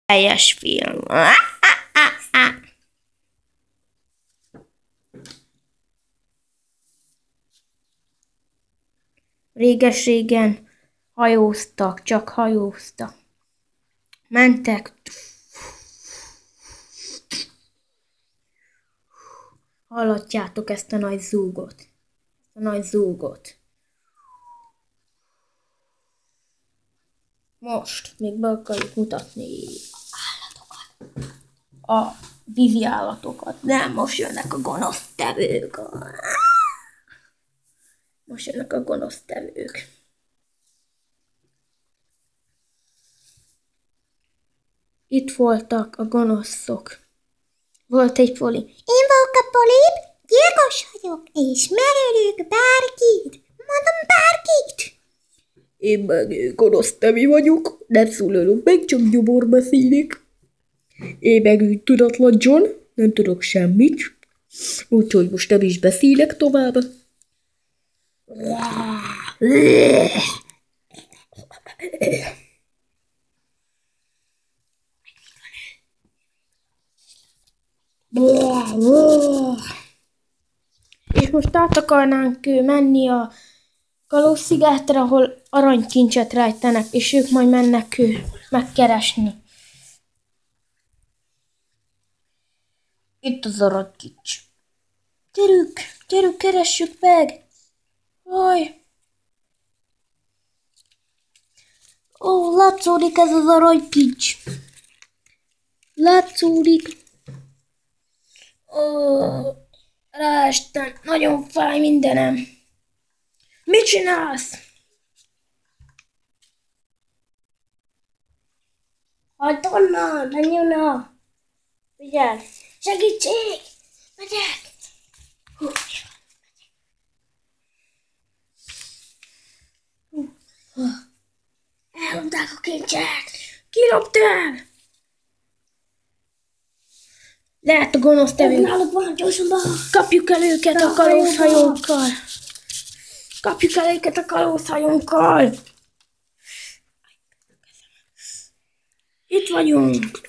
Teljes film. Réges-régen hajóztak, csak hajóztak. Mentek. Hallhatjátok ezt a nagy zúgot? Ezt a nagy zúgot. Most még be akarjuk mutatni állatokat. A vízi állatokat. Nem, most jönnek a gonosztevők. Most jönnek a gonosztevők. Itt voltak a gonoszok. Volt egy poli. Én vagyok a polip, gyilkos vagyok, és megölök bárkit. Mondom bárkit. Én meg gonosztevő vagyok, nem szólalok meg, csak gyomor beszélek. Én meg tudatlan John, nem tudok semmit. Úgyhogy most nem is beszélek tovább. És most át akarnánk menni a Kalóz-szigetre, ahol aranykincset rejtenek, és ők majd mennek megkeresni. Itt az aranykincs. Gyerünk, keressük meg! Jaj! Ó, látszódik ez az aranykincs. Látszódik. Ó, ráestem, nagyon fáj mindenem. Mit csinálsz? Hagyd onnan, menj onnan. Figyelj, segítség! Megyek! Ellopták a kincset! Ki lopta el? Lehet a gonosztevő. Náluk van, gyorsan be! Kapjuk el őket a kalózhajónkkal! Kapjuk el őket a kalózhajónkkal! Itt vagyunk!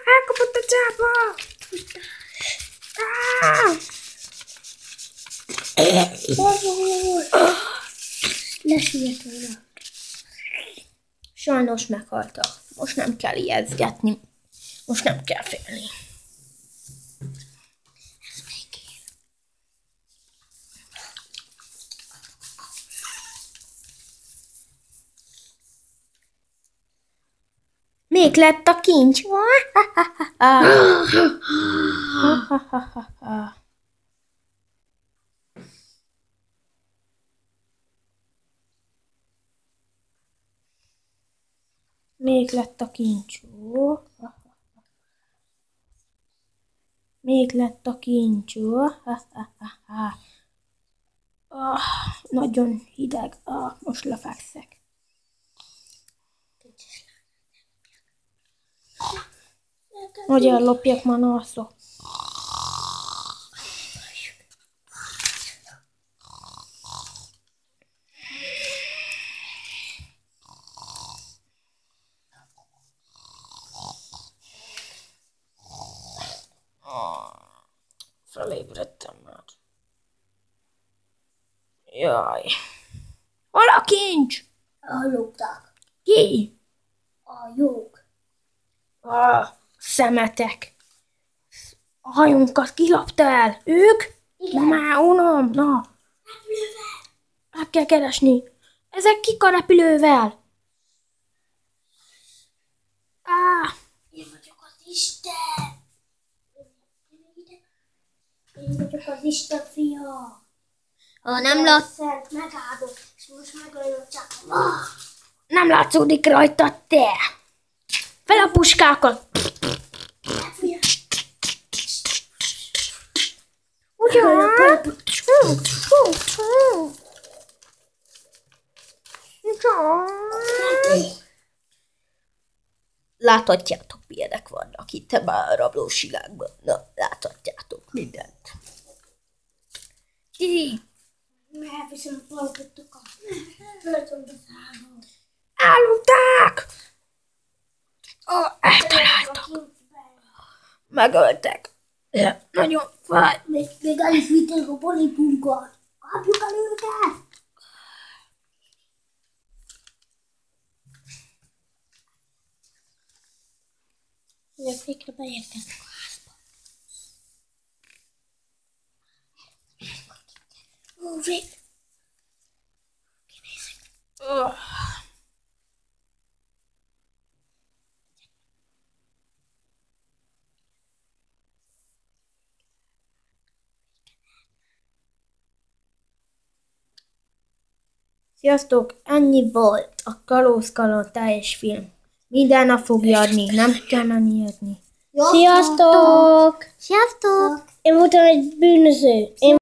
Elkapott a cápa! Lesüllyedt volna. Sajnos meghaltak. Most nem kell ijesztgetni. Most nem kell félni. Még lett a kincs. Még lett a kincs. Még lett a kincs. Nagyon hideg. Most lefekszek. Hogy ellopják, már alszok. Felébredtem már. Jaj. Hol a kincs? Ellopták. Ki? A jók. Szemetek. A hajónkat kilapta el. Ők? Igen. Már unom. Na. Repülővel. Meg kell keresni. Ezek kik a repülővel? Én vagyok az Isten. Én vagyok az Isten fia. Ha nem lát... Szent, megáldom, és most megölöm csak. Nem látszódik rajta, te. Fel a puskákat. Repülj. Ugyan? Láthatjátok, milyenek vannak itt ebben a rablós világban. Na, láthatjátok mindent. Elviszem a palkotokat. Elunták! Eltaláltak. Megöltek. Nagyon fáj. Még el is vitték a polipunkat. Kapjuk el őket! Végre beérkeztek a házba. Ó, végre! Kinézek. Sziasztok, ennyi volt a Kalózkaland teljes film. Minden nap fogja adni, nem kell menni adni. Sziasztok! Sziasztok! Én voltam egy bűnöző.